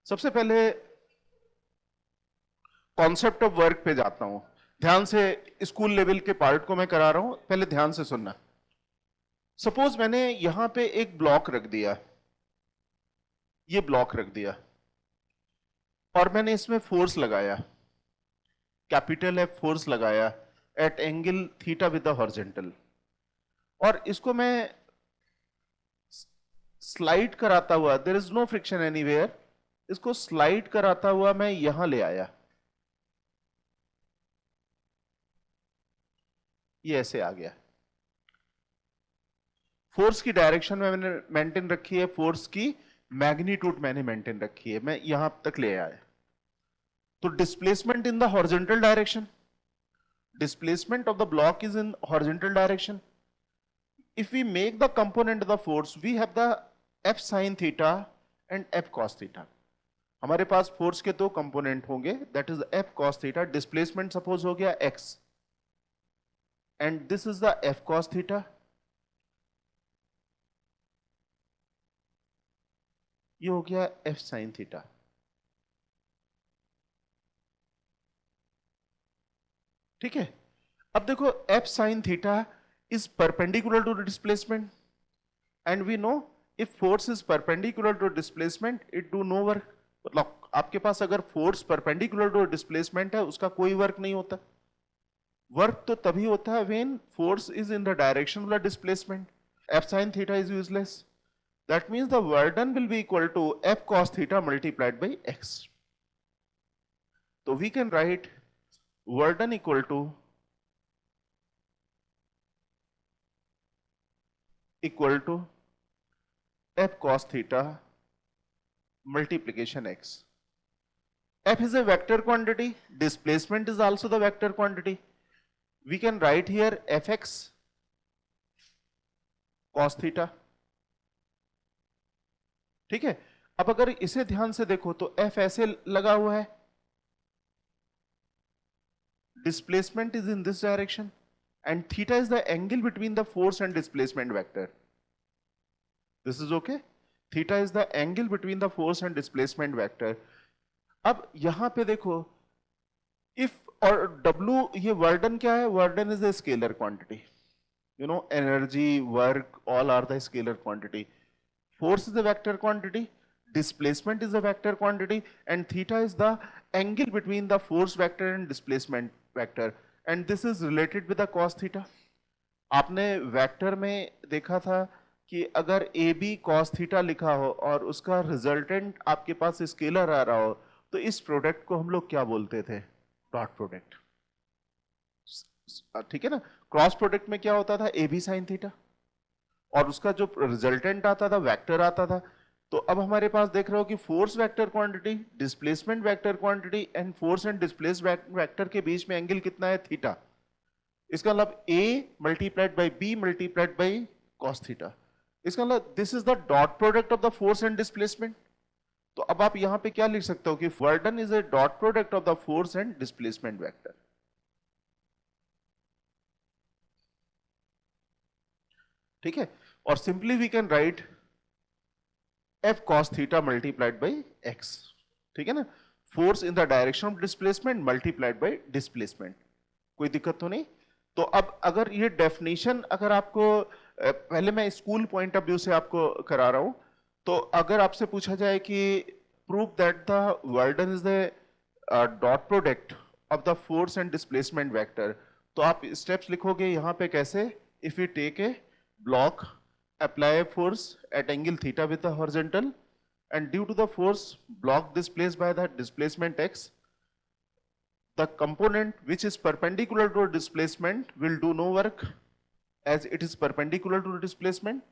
सबसे पहले concept of work पे जाता हूं। ध्यान से स्कूल लेवल के पार्ट को मैं करा रहा हूं, पहले ध्यान से सुनना। सपोज मैंने यहां पे एक ब्लॉक रख दिया, ये ब्लॉक रख दिया और मैंने इसमें फोर्स लगाया, कैपिटल एफ फोर्स लगाया at angle theta with the horizontal, और इसको मैं स्लाइड कराता हुआ, there is no friction anywhere, इसको स्लाइड कराता हुआ मैं यहां ले आया, ये ऐसे आ गया। फोर्स की डायरेक्शन में मैंने मेंटेन रखी है, फोर्स की मैग्नीट्यूड मैंने मेंटेन रखी है, मैं यहां तक ले आया। तो displacement in the horizontal direction, displacement of the block is in horizontal direction. If we make the component of the force, we have the f sin theta and f cos theta. हमारे पास force के दो component होंगे, that is f cos theta. Displacement suppose हो गया x and this is the f cos theta. ये हो गया f sin theta. ठीक है, अब देखो f sin theta is perpendicular to the displacement and we know if force is perpendicular to displacement it do no work. मतलब आपके पास अगर फोर्स परपेंडिकुलर टू डिस्प्लेसमेंट है उसका कोई वर्क नहीं होता। वर्क तो तभी होता है when force is in the direction of the displacement. f sin theta is useless. That means the work done will be equal to f cos theta multiplied by x. So we can write work done equal to f cos theta multiplication x. F is a vector quantity, displacement is also the vector quantity. We can write here fx cos theta. ठीक है, अब अगर इसे ध्यान से देखो तो f ऐसे लगा हुआ है, displacement is in this direction and theta is the angle between the force and displacement vector. This is okay. Theta is the angle between the force and displacement vector. अब यहां पे देखो if और W, ये work done क्या है? Work done is a scalar quantity. You know, energy, work, all are the scalar quantity. Force is a vector quantity, displacement is a vector quantity, and theta is the angle between the force vector and displacement vector, and this is related with the cos theta. आपने vector में देखा था कि अगर ए B cos theta लिखा हो और उसका रिजल्टेंट आपके पास स्केलर आ रहा हो तो इस प्रोडक्ट को हम लोग क्या बोलते थे? Dot product. ठीक है ना, क्रॉस प्रोडक्ट में क्या होता था? ए बी साइन थीटा, और उसका जो रिजल्टेंट आता था वेक्टर आता था। तो अब हमारे पास देख रहे हो कि force vector quantity, displacement vector quantity and force and displace vector के बीच में एंगल कितना है? थीटा। इसका मतलब a multiplied by b multiplied by cos theta. इसका मतलब this is the dot product of the force and displacement. तो अब आप यहां पे क्या लिख सकते हो कि work done is a dot product of the force and displacement vector. ठीक है, और simply we can write f cos theta multiplied by x। ठीक है ना, force in the direction of displacement multiplied by displacement. कोई दिक्कत तो नहीं? तो अब अगर ये डेफिनेशन अगर आपको पहले मैं स्कूल पॉइंट ऑफ व्यू से आपको करा रहा हूं, तो अगर आपसे पूछा जाए कि prove that the work done is the dot product of the force and displacement vector, तो आप स्टेप्स लिखोगे यहां पे कैसे? If you take a block, apply a force at angle theta with the horizontal, and due to the force block displaced by the displacement x, the component which is perpendicular to displacement will do no work as it is perpendicular to displacement.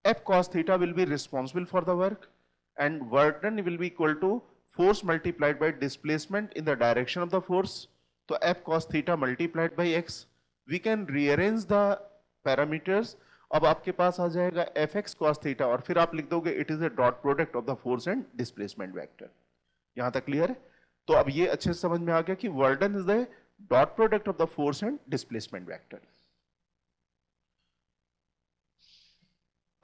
F cos theta will be responsible for the work, and work done will be equal to force multiplied by displacement in the direction of the force. So F cos theta multiplied by x. We can rearrange the parameters. अब आपके पास आ जाएगा F X cos theta, और फिर आप लिख दोगे it is a dot product of the force and displacement vector. यहां तक क्लियर है? तो अब ये अच्छे से समझ में आ गया कि work done is the dot product of the force and displacement vector.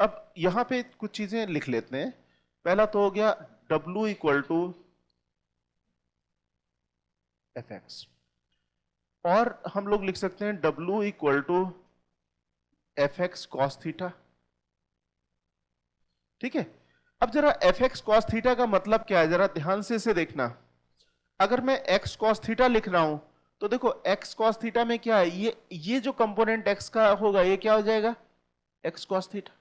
अब यहां पे कुछ चीजें लिख लेते हैं। पहला तो हो गया W equal to F X, और हम लोग लिख सकते हैं W equal to F X cos theta. ठीक है, अब जरा एफ एक्स कॉस थीटा का मतलब क्या है, जरा ध्यान से इसे देखना। अगर मैं x cos थीटा लिख रहा हूं तो देखो x cos थीटा में क्या है, ये जो कंपोनेंट x का होगा ये क्या हो जाएगा, x cos थीटा।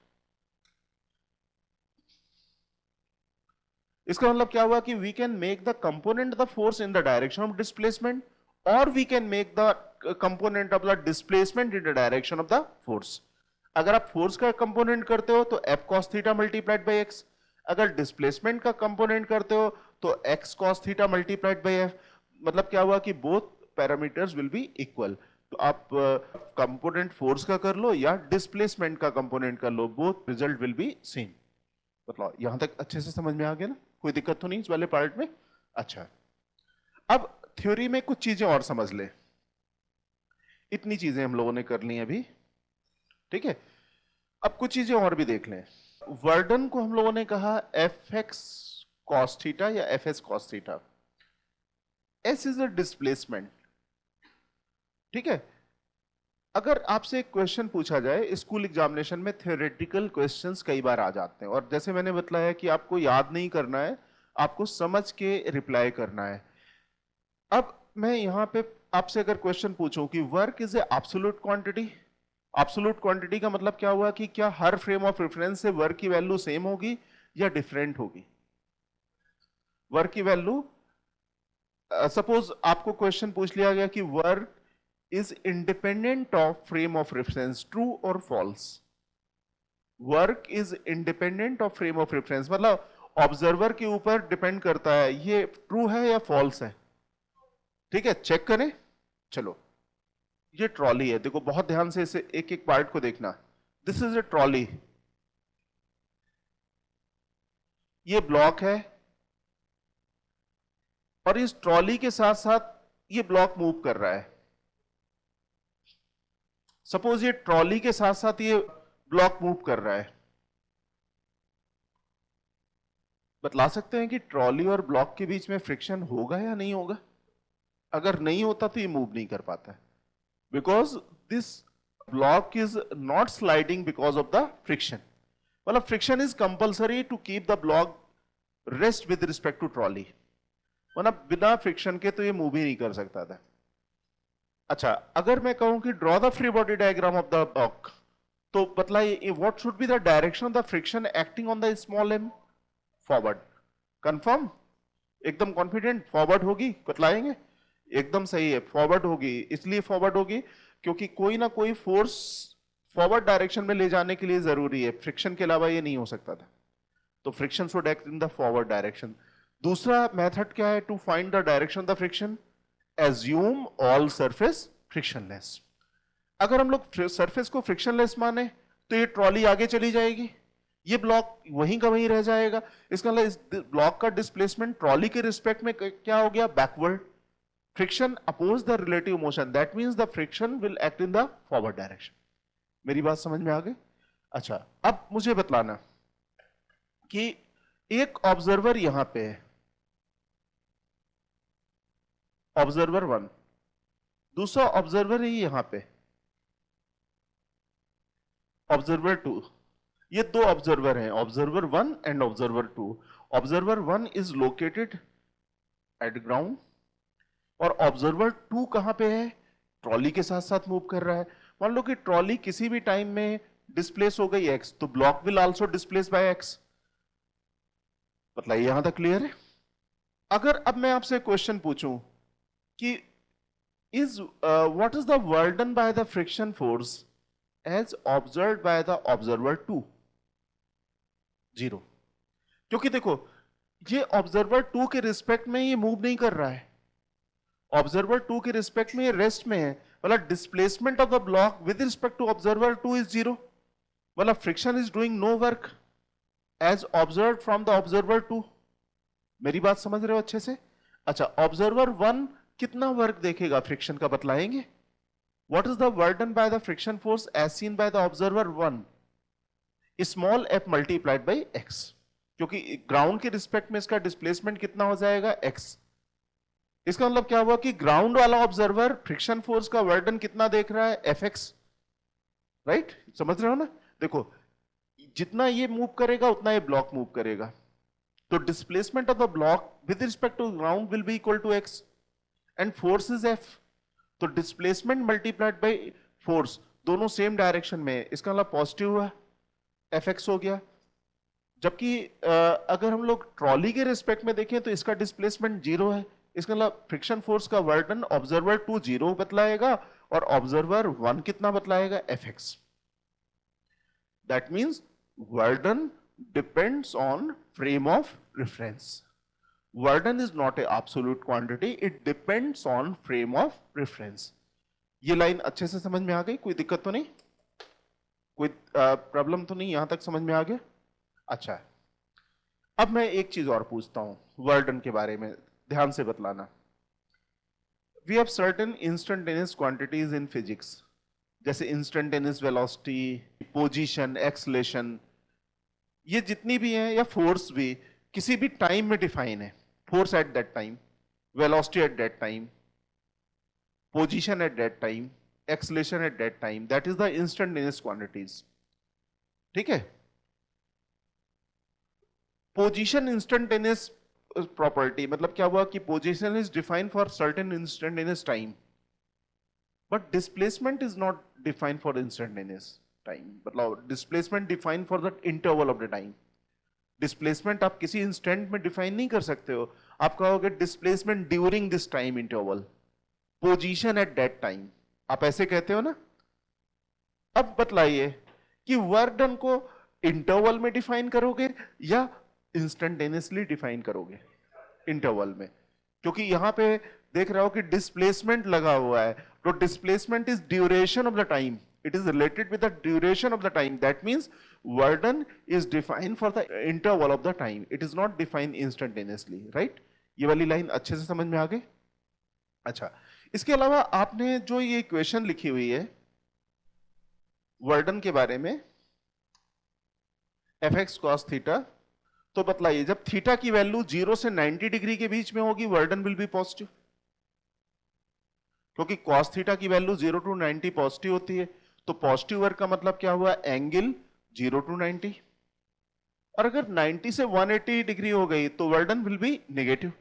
इसका मतलब क्या हुआ कि we can make the component the force in the direction of displacement, और we can make the component of the displacement in the direction of the force. अगर आप फोर्स का कंपोनेंट करते हो तो f cos theta multiplied by x, अगर displacement का component करते हो तो x cos theta multiplied by f। मतलब क्या हुआ कि both parameters will be equal. तो आप कंपोनेंट फोर्स का कर लो या डिस्प्लेसमेंट का कंपोनेंट कर लो, both result will be same. मतलब यहां तक अच्छे से समझ में आ गया ना, कोई दिक्कत तो नहीं इस वाले पार्ट में। अच्छा, अब थ्योरी में कुछ चीजें और समझ ले, इतनी चीजें हम लोगों ने कर ली अभी, ठीक है। अब कुछ चीजें और भी देख लें। वर्डन को हम लोगों ने कहा एफ एक्स कॉस थीटा या F S cos theta, S is a displacement, ठीक है। अगर आपसे एक क्वेश्चन पूछा जाए, स्कूल एग्जामिनेशन में थ्योरेटिकल क्वेश्चंस कई बार आ जाते हैं, और जैसे मैंने बताया कि आपको याद नहीं करना है, आपको समझ के रिप्लाई करना है। अब मैं यहां पे आपसे अगर क्वेश्चन पूछूं कि work is a absolute quantity, absolute quantity का मतलब क्या हुआ कि क्या हर फ्रेम ऑफ रेफरेंस से वर्क की वैल्यू सेम होगी या डिफरेंट होगी। वर्क की वैल्यू, सपोज आपको क्वेश्चन पूछ लिया गया कि work is independent of frame of reference, true और false. Work is independent of frame of reference मतलब ऑब्जर्वर के ऊपर डिपेंड करता है, ये ट्रू है या फॉल्स है। ठीक है, चेक करें। चलो, ये ट्रॉली है, देखो बहुत ध्यान से इसे एक एक पार्ट को देखना। दिस इज ए ट्रॉली, ये ब्लॉक है, और इस ट्रॉली के साथ साथ ये ब्लॉक मूव कर रहा है। सपोज ये ट्रॉली के साथ साथ ये ब्लॉक मूव कर रहा है, बतला सकते हैं कि ट्रॉली और ब्लॉक के बीच में फ्रिक्शन होगा या नहीं होगा। अगर नहीं होता तो ये मूव नहीं कर पाता है, because this block is not sliding because of the friction. मतलब friction is compulsory to keep the block rest with respect to trolley, मतलब बिना फ्रिक्शन के तो ये मूव ही नहीं कर सकता था। अच्छा, अगर मैं कहूं कि draw the free body diagram of the block, तो बतलाइए what should be the direction of the friction acting on the small M. Forward, confirm, एकदम कॉन्फिडेंट, फॉरवर्ड होगी, बतलाएंगे। एकदम सही है, फॉरवर्ड होगी। इसलिए फॉरवर्ड होगी क्योंकि कोई ना कोई फोर्स फॉरवर्ड डायरेक्शन में ले जाने के लिए जरूरी है, फ्रिक्शन के अलावा ये नहीं हो सकता था। तो friction should act in the forward direction. दूसरा मेथड क्या है to find the direction of the friction, assume all surface frictionless. अगर हम लोग सरफेस को फ्रिक्शनलेस माने तो ये ट्रॉली आगे चली जाएगी, ये ब्लॉक वहीं का वहीं रह जाएगा। इसका मतलब इस ब्लॉक का डिस्प्लेसमेंट ट्रॉली के रिस्पेक्ट में क्या हो गया, backward. Friction oppose the relative motion, that means the friction will act in the forward direction. मेरी बात समझ में आ गई। अच्छा, अब मुझे बतलाना कि एक ऑब्जर्वर यहां पे है, ऑब्जर्वर 1, दूसरा ऑब्जर्वर है यहां पे, ऑब्जर्वर 2। ये दो ऑब्जर्वर हैं, observer 1 and observer 2। Observer 1 is located at ground, और ऑब्जर्वर 2 कहां पे है, ट्रॉली के साथ साथ मूव कर रहा है। मान लो कि ट्रॉली किसी भी टाइम में डिस्प्लेस हो गई x, तो block will also displace bye x। मतलब यहां तक क्लियर है। अगर अब मैं आपसे क्वेश्चन पूछूं कि is what is the work done by the friction force as observed by the observer 2, 0। क्योंकि देखो ये ऑब्जर्वर 2 के रिस्पेक्ट में ये मूव नहीं कर रहा है, ऑब्जर्वर 2 के रिस्पेक्ट में ये रेस्ट में है। मतलब displacement of the block with respect to observer 2 is 0। मतलब friction is doing no work as observed from the observer 2। मेरी बात समझ रहे हो अच्छे से। अच्छा, ऑब्जर्वर 1 कितना वर्क देखेगा फ्रिक्शन का, बतलाएंगे। What is the work done by the friction force as seen by the observer 1, small f multiplied by x। क्योंकि ग्राउंड के रिस्पेक्ट में इसका डिस्प्लेसमेंट कितना हो जाएगा, एक्स। इसका मतलब क्या हुआ कि ग्राउंड वाला ऑब्जर्वर फ्रिक्शन फोर्स का वर्डन कितना देख रहा है, एफ एक्स, राइट, समझ रहे हो ना। देखो जितना ये मूव करेगा उतना ये ब्लॉक मूव करेगा, तो displacement of the block with respect to ground will be equal to X and force is F. तो डिस्प्लेसमेंट मल्टीप्लाइड बाई फोर्स, दोनों सेम डायरेक्शन में है, इसका मतलब पॉजिटिव हुआ, एफ एक्स हो गया। जबकि अगर हम लोग ट्रॉली के रिस्पेक्ट में देखें तो इसका डिस्प्लेसमेंट जीरो है, इसका मतलब फ्रिक्शन फोर्स का वर्डन ऑब्जर्वर 2 जीरो बतलाएगा और ऑब्जर्वर 1 कितना बतलाएगा, F X. That means work done depends on frame of reference. Work done is not a absolute quantity, it depends on frame of reference. ये लाइन अच्छे से समझ में आ गई, कोई दिक्कत तो नहीं, कोई प्रॉब्लम तो नहीं, यहां तक समझ में आ गया। अच्छा है, अब मैं एक चीज और पूछता हूं वर्डन के बारे में, ध्यान से बतलाना। We have certain instantaneous quantities in physics, जैसे इंस्टेंटेनियस वेलोसिटी, पोजीशन, एक्सलेशन, ये जितनी भी हैं, या फोर्स भी किसी भी टाइम में डिफाइन है। Force at that time, velocity at that time, position at that time, acceleration at that time, that is the instantaneous quantities. ठीक है, पोजीशन इंस्टेंटेनियस प्रॉपर्टी मतलब क्या हुआ कि position is defined for certain instantaneous time, but displacement is not defined for instantaneous time. मतलब displacement defined for the interval of the time. Displacement आप किसी instant में डिफाइन नहीं कर सकते हो, आप कहोगे displacement during this time interval, position at that time, आप ऐसे कहते हो ना। अब बतलाइए कि वर्क डन को इंटरवल में डिफाइन करोगे या इंस्टेंटेनियसली डिफाइन करोगे, इंटरवल में, क्योंकि यहां पे देख रहे हो कि डिस्प्लेसमेंट लगा हुआ है, तो displacement is duration of the time, it is related with the duration of the time. That means Verdun is defined for the interval of the time, it is not defined instantaneously, right? ये वाली line अच्छे से समझ में आ गई। अच्छा, इसके अलावा आपने जो ये इक्वेशन लिखी हुई है वर्डन के बारे में, एफ एक्स कॉस थीटा, तो बतलाइए जब थीटा की वैल्यू 0 से 90 डिग्री के बीच में होगी वर्डन विल बी पॉजिटिव, क्योंकि कॉस थीटा की वैल्यू 0 to 90 पॉजिटिव होती है, तो पॉजिटिव वर्क का मतलब क्या हुआ, एंगल 0 to 90, और अगर 90 से 180 डिग्री हो गई तो वर्डन विल बी नेगेटिव।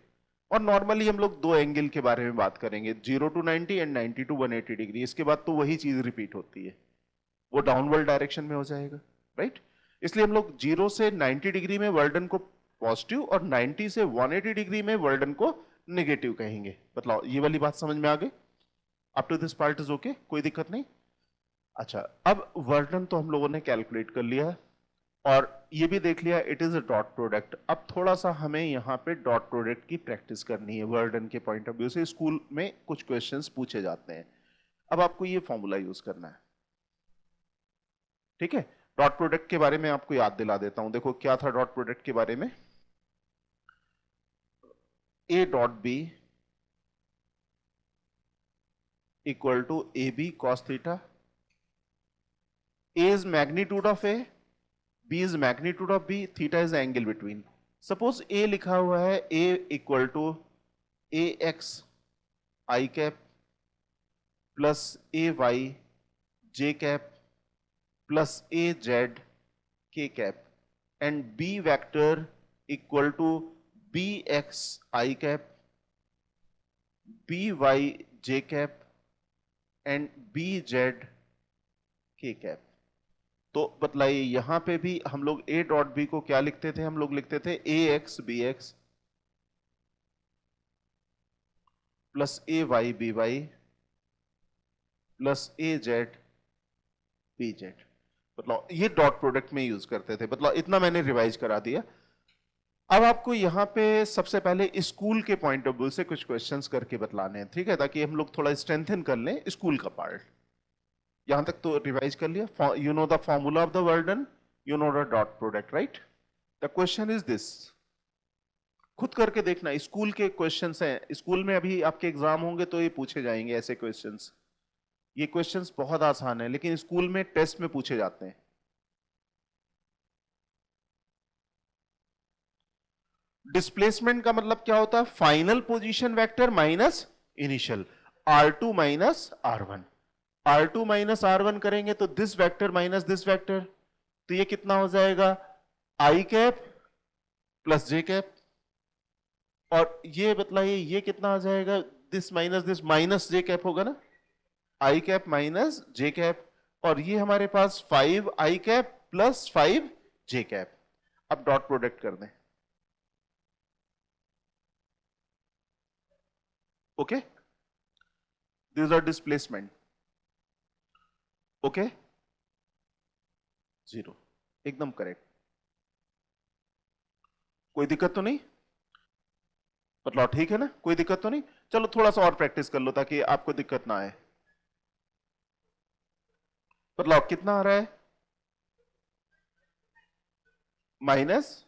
और नॉर्मली हम लोग दो एंगल के बारे में बात करेंगे, 0 to 90 एंड 90 to 180 डिग्री, इसके बाद तो वही चीज रिपीट होती है, वो डाउनवर्ड डायरेक्शन में हो जाएगा, राइट। इसलिए हम लोग 0 से 90 डिग्री में वर्डन को पॉजिटिव और 90 से 180 डिग्री में वर्डन को नेगेटिव कहेंगे। मतलब ये वाली बात समझ में आ गई, up to this part is okay, कोई दिक्कत नहीं। अच्छा, अब वर्डन तो हम लोगों ने कैलकुलेट कर लिया और ये भी देख लिया it is a dot product. अब थोड़ा सा हमें यहाँ पे डॉट प्रोडक्ट की प्रैक्टिस करनी है वर्डन के पॉइंट ऑफ व्यू से, स्कूल में कुछ क्वेश्चंस पूछे जाते हैं। अब आपको ये फॉर्मूला यूज करना है, ठीक है। डॉट प्रोडक्ट के बारे में आपको याद दिला देता हूं, देखो क्या था डॉट प्रोडक्ट के बारे में, A dot B equal to A B cos theta, A is magnitude of A, B is magnitude of B, theta is the angle between. Suppose A लिखा हुआ है A equal to AX I cap plus AY J cap plus AZ K cap and B vector equal to BX I cap, BY J cap and BZ K cap। तो बतलाइए यहां पे भी हम लोग ए dot B को क्या लिखते थे, हम लोग लिखते थे ए एक्स बी एक्स प्लस ए वाई बी वाई प्लस ए जेड बी जेड। मतलब ये डॉट प्रोडक्ट में यूज करते थे, मतलब इतना मैंने रिवाइज करा दिया। अब आपको यहाँ पे सबसे पहले स्कूल के पॉइंट ऑफ व्यू से कुछ क्वेश्चंस करके बतलाने हैं, ठीक है, ताकि हम लोग थोड़ा स्ट्रेंथन कर लें स्कूल का पार्ट। यहां तक तो रिवाइज कर लिया, you know the formula of the वर्डन, you know the dot product, right. The question is this, खुद करके देखना, स्कूल के क्वेश्चंस हैं, स्कूल में अभी आपके एग्जाम होंगे तो ये पूछे जाएंगे ऐसे क्वेश्चंस। ये क्वेश्चंस बहुत आसान है लेकिन स्कूल में टेस्ट में पूछे जाते हैं। डिस्प्लेसमेंट का मतलब क्या होता है? Final position vector minus initial, R2 minus R1। R2 minus R1 करेंगे तो this vector minus this vector, तो ये कितना हो जाएगा? I cap plus J cap. और ये बतलाइए ये कितना आ जाएगा? दिस माइनस J कैप होगा ना, I cap minus J cap. और ये हमारे पास 5 I cap plus 5 J cap. अब डॉट प्रोडक्ट कर दें। Okay, these are displacement। Okay, zero, एकदम करेक्ट। कोई दिक्कत तो नहीं? मतलब ठीक है ना, कोई दिक्कत तो नहीं? चलो थोड़ा सा और प्रैक्टिस कर लो ताकि आपको दिक्कत ना आए। मतलब कितना आ रहा है? माइनस,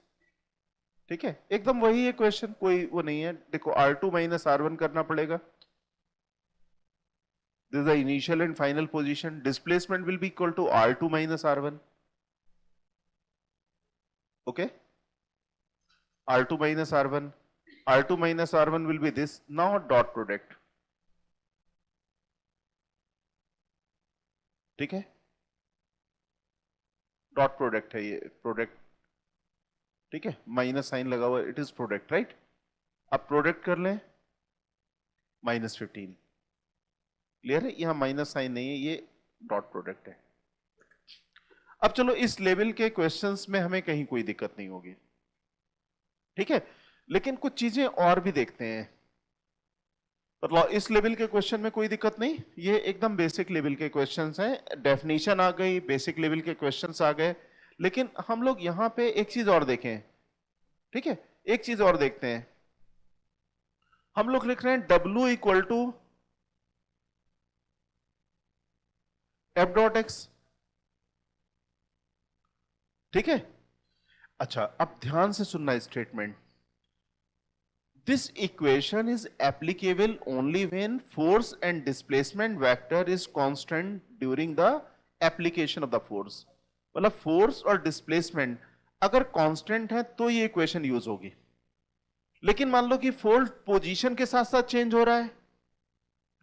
ठीक है, एकदम वही है क्वेश्चन, कोई वो नहीं है। देखो R2 माइनस R1 करना पड़ेगा। This is the initial and final position, displacement will be equal to R2 minus R1। Okay, R2 minus R1, R2 minus R1 will be this, now dot product। ठीक है, dot product है ये, product, ठीक है, minus sign लगा हुआ, it is product, right. अब product कर लें, -15। क्लियर है, यहां माइनस साइन नहीं है, ये डॉट प्रोडक्ट है। अब चलो इस लेवल के क्वेश्चंस में हमें कहीं कोई दिक्कत नहीं होगी, ठीक है। लेकिन कुछ चीजें और भी देखते हैं। मतलब इस लेवल के क्वेश्चन में कोई दिक्कत नहीं, ये एकदम बेसिक लेवल के क्वेश्चंस हैं, डेफिनेशन आ गई, बेसिक लेवल के क्वेश्चंस आ गए। लेकिन हम लोग यहां पे एक चीज और देखें, ठीक है, एक चीज और देखते हैं। हम लोग लिख रहे हैं W equal to F dot X, ठीक है। अच्छा, अब ध्यान से सुनना statement. This equation is applicable only when force and displacement vector is constant during the application of the force। मतलब फोर्स और डिस्प्लेसमेंट अगर कांस्टेंट है तो ये इक्वेशन यूज होगी। लेकिन मान लो कि फोर्स पोजीशन के साथ साथ चेंज हो रहा है,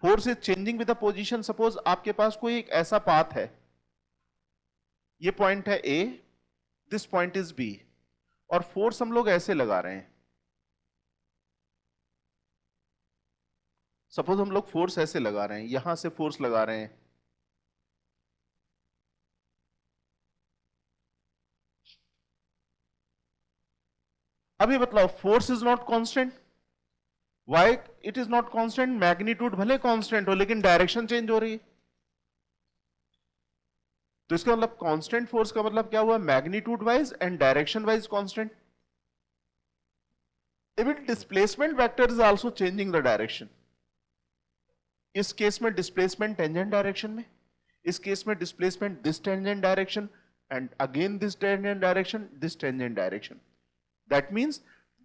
force is changing with the position. Suppose आपके पास कोई एक ऐसा पाथ है, ये पॉइंट है ए, दिस पॉइंट इज बी, और फोर्स हम लोग ऐसे लगा रहे हैं। सपोज हम लोग फोर्स ऐसे लगा रहे हैं, यहां से फोर्स लगा रहे हैं, अभी बताओ force is not constant. Why it is not constant? Magnitude भले कांस्टेंट हो लेकिन डायरेक्शन चेंज हो रही है। तो इसका मतलब कांस्टेंट फोर्स का मतलब क्या हुआ? Magnitude wise and direction wise constant. Even displacement vector is also changing the direction. इस केस में डिस्प्लेसमेंट टेंजेंट डायरेक्शन में, इस केस में displacement this tangent direction, and again this tangent direction, this tangent direction. That means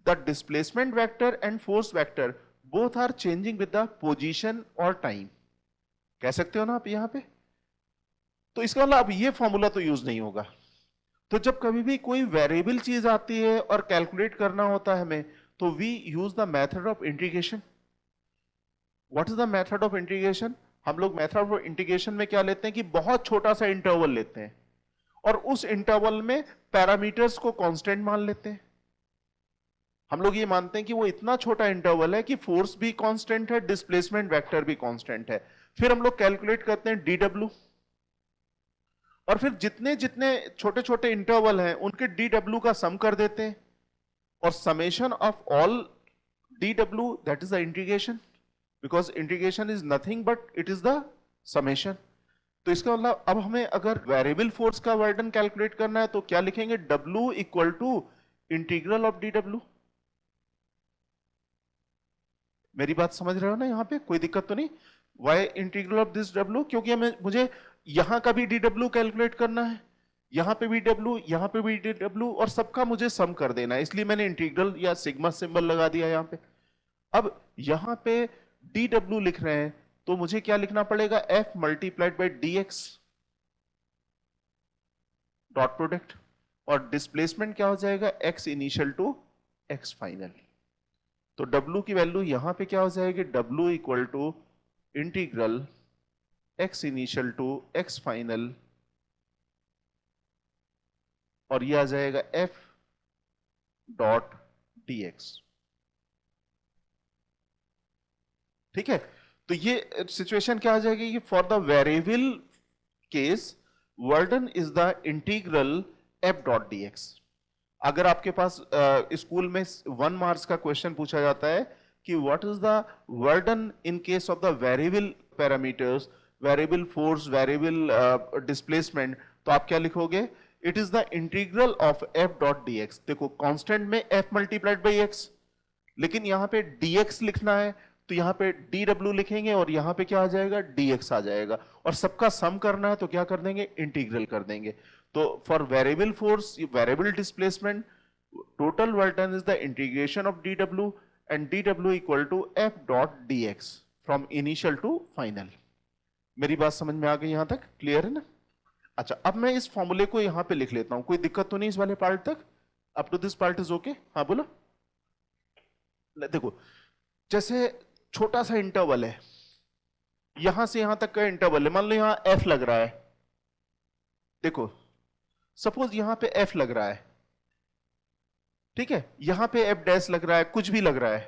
the displacement vector and force vector both are changing with the position or time। कह सकते हो ना आप यहां पे। तो इसका मतलब अब ये फॉर्मूला तो यूज नहीं होगा। तो जब कभी भी कोई वेरिएबल चीज आती है और कैलकुलेट करना होता है हमें, तो we use the method of integration. What is the method of integration? हम लोग मेथड ऑफ इंटीग्रेशन में क्या लेते हैं कि बहुत छोटा सा इंटरवल लेते हैं और उस इंटरवल में पैरामीटर्स को कांस्टेंट मान लेते हैं। हम लोग ये मानते हैं कि वो इतना छोटा इंटरवल है कि फोर्स भी कांस्टेंट है, डिस्प्लेसमेंट वेक्टर भी कांस्टेंट है। फिर हम लोग कैलकुलेट करते हैं डीडब्ल्यू, और फिर जितने जितने छोटे छोटे इंटरवल हैं उनके डीडब्ल्यू का सम कर देते हैं, और summation of all DW that is the integration, because integration is nothing but it is the summation. तो इसका मतलब अब हमें अगर वेरिएबल फोर्स का वर्डन कैलकुलेट करना है तो क्या लिखेंगे? W equal to integral of DW. मेरी बात समझ रहे हो ना? यहां पे कोई दिक्कत तो नहीं? Why integral of this W? क्योंकि हमें मुझे यहां का भी डी डब्ल्यू कैलकुलेट करना है, यहां पे भी डब्ल्यू, यहां पे भी डी डब्ल्यू, और सबका मुझे सम कर देना है, इसलिए मैंने इंटीग्रल या सिग्मा सिंबल लगा दिया यहां पे। अब यहां पे डी डब्ल्यू लिख रहे हैं तो मुझे क्या लिखना पड़ेगा? F multiplied by D X, dot product. और डिस्प्लेसमेंट क्या हो जाएगा? X initial to X final. तो W की वैल्यू यहां पे क्या हो जाएगी, W equal to integral X initial to X final, और ये आ जाएगा F डॉट dx। ठीक है, तो ये सिचुएशन क्या आ जाएगी, for the variable case वर्डन is the integral F dot dx। अगर आपके पास स्कूल में 1 मार्क्स का क्वेश्चन पूछा जाता है कि what is the वर्डन in case of the variable parameters, variable force, variable displacement, तो आप क्या लिखोगे, it is the integral of F dot D x. देखो कांस्टेंट में एफ मल्टीप्लाइड बाई एक्स, लेकिन यहां पे dx लिखना है तो यहां पे dw लिखेंगे और यहां पे क्या आ जाएगा, dx आ जाएगा, और सबका सम करना है तो क्या कर देंगे, इंटीग्रल कर देंगे। तो for variable force, variable displacement, total work is the integration of dw and dw equal to f dot dx from initial to final. मेरी बात समझ में आ गई, यहां तक क्लियर है ना? अच्छा, अब मैं इस फॉर्मूले को यहां पे लिख लेता हूं, कोई दिक्कत तो नहीं इस वाले पार्ट तक? Up to this part is okay? हाँ बोलो। देखो जैसे छोटा सा इंटरवल है, यहां से यहां तक का इंटरवल है, मान लो यहां f लग रहा है। देखो सपोज यहां पे f लग रहा है, ठीक है, यहां पे f डैश लग रहा है, कुछ भी लग रहा है,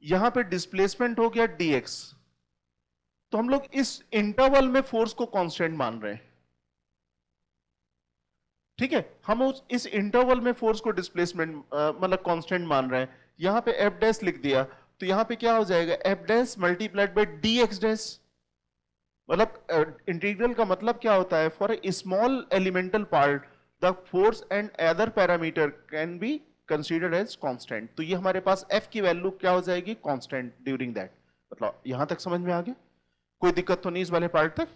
यहां पे डिस्प्लेसमेंट हो गया dx, तो हम लोग इस इंटरवल में फोर्स को कांस्टेंट मान रहे हैं। ठीक है, हम इस इंटरवल में फोर्स को डिस्प्लेसमेंट मतलब कांस्टेंट मान रहे हैं। यहां पे f डैश लिख दिया तो यहां पे क्या हो जाएगा, f dash multiplied by dx dash. मतलब इंटीग्रल का मतलब क्या होता है, for a small elemental part the force and other parameter can be considered as constant. तो ये हमारे पास f की वैल्यू क्या हो जाएगी, कांस्टेंट ड्यूरिंग दैट। मतलब यहां तक समझ में आ गया, कोई दिक्कत तो नहीं इस वाले पार्ट तक?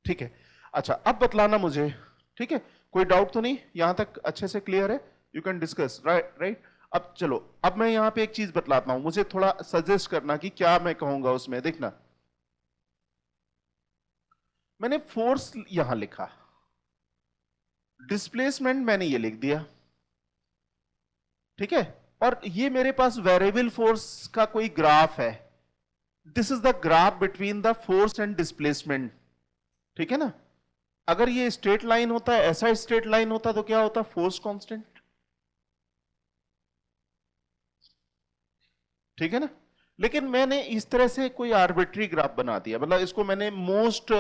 ठीक है, अच्छा अब बतलाना मुझे, ठीक है, कोई डाउट तो नहीं, यहां तक अच्छे से क्लियर है? You can discuss, right. अब चलो, अब मैं यहां पे एक चीज बतलाता हूं, मुझे थोड़ा सजेस्ट करना कि क्या मैं कहूंगा उसमें। देखना, मैंने फोर्स यहां लिखा, डिस्प्लेसमेंट मैंने ये लिख दिया, ठीक है, और ये मेरे पास वेरिएबल फोर्स का कोई ग्राफ है। This is the graph between the force and displacement, ठीक है ना? अगर ये स्ट्रेट लाइन होता है, ऐसा स्ट्रेट लाइन होता तो क्या होता, फोर्स कांस्टेंट, ठीक है ना? लेकिन मैंने इस तरह से कोई आर्बिट्री ग्राफ बना दिया, मतलब इसको मैंने मोस्ट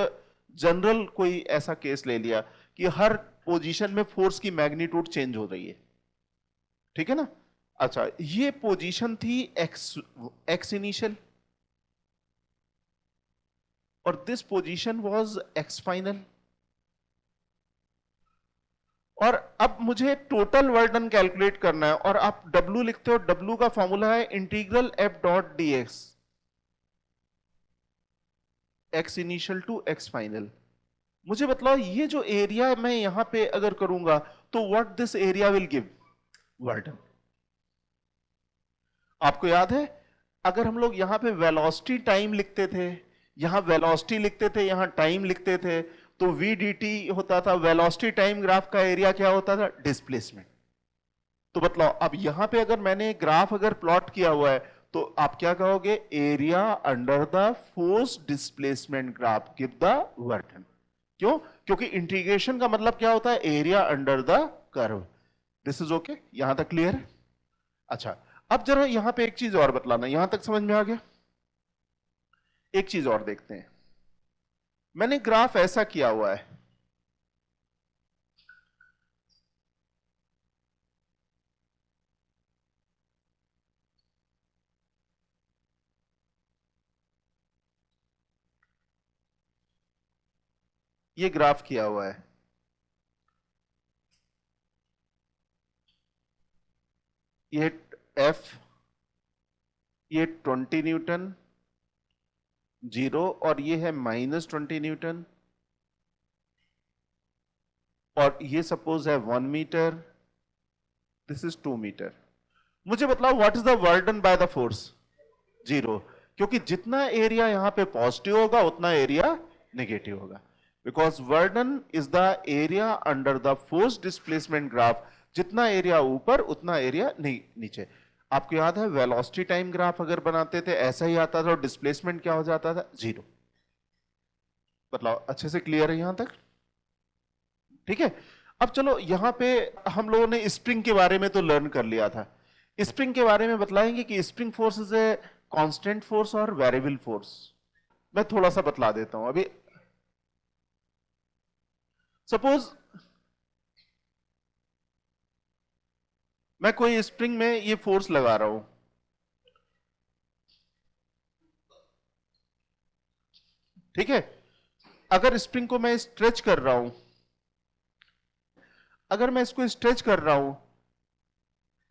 जनरल कोई ऐसा केस ले लिया कि हर पोजीशन में फोर्स की मैग्नीट्यूड चेंज हो रही है, ठीक है ना? अच्छा, ये पोजीशन थी एक्स इनिशियल और this position was x final, और अब मुझे टोटल वर्डन कैलकुलेट करना है, और आप W लिखते हो, W का फॉर्मूला है integral F dot dx, x initial to x final. मुझे बताओ ये जो एरिया मैं यहां पे अगर करूंगा तो what this area will give, work done. आपको याद है, अगर हम लोग यहां पे वेलोसिटी टाइम लिखते थे, यहां वेलोसिटी लिखते थे, यहां टाइम लिखते थे, तो v dt होता था, वेलोसिटी टाइम ग्राफ का एरिया क्या होता था, डिस्प्लेसमेंट। तो बताओ अब यहां पे अगर मैंने ग्राफ अगर प्लॉट किया हुआ है तो आप क्या कहोगे, area under the force displacement graph give the work done. क्यों? क्योंकि इंटीग्रेशन का मतलब क्या होता है, area under the curve. This is okay, यहां तक क्लियर है? अच्छा, अब जरा यहां पे एक चीज और बतलाना, यहां तक समझ में आ गया? एक चीज और देखते हैं, मैंने ग्राफ ऐसा किया हुआ है, ये ग्राफ किया हुआ है, ये F, ये 20 न्यूटन 0, और ये है -20 न्यूटन, और ये सपोज है 1 मीटर, दिस इज 2 मीटर। मुझे बताओ what is the वर्डन by the force, 0, क्योंकि जितना एरिया यहां पे पॉजिटिव होगा उतना एरिया नेगेटिव होगा, because वर्डन is the area under the force displacement graph, जितना एरिया ऊपर उतना एरिया नीचे। आपको याद है वेलोसिटी टाइम ग्राफ अगर बनाते थे ऐसा ही आता था और डिस्प्लेसमेंट क्या हो जाता था, जीरो। मतलब अच्छे से क्लियर है यहां तक? ठीक है। अब चलो यहां पे हम लोगों ने स्प्रिंग के बारे में तो लर्न कर लिया था। स्प्रिंग के बारे में बतलाएंगे कि spring force is a constant force और वेरिएबल फोर्स। मैं थोड़ा सा बतला देता हूं अभी। सपोज मैं कोई स्प्रिंग में ये फोर्स लगा रहा हूं, ठीक है। अगर स्प्रिंग को मैं स्ट्रेच कर रहा हूं, अगर मैं इसको स्ट्रेच कर रहा हूं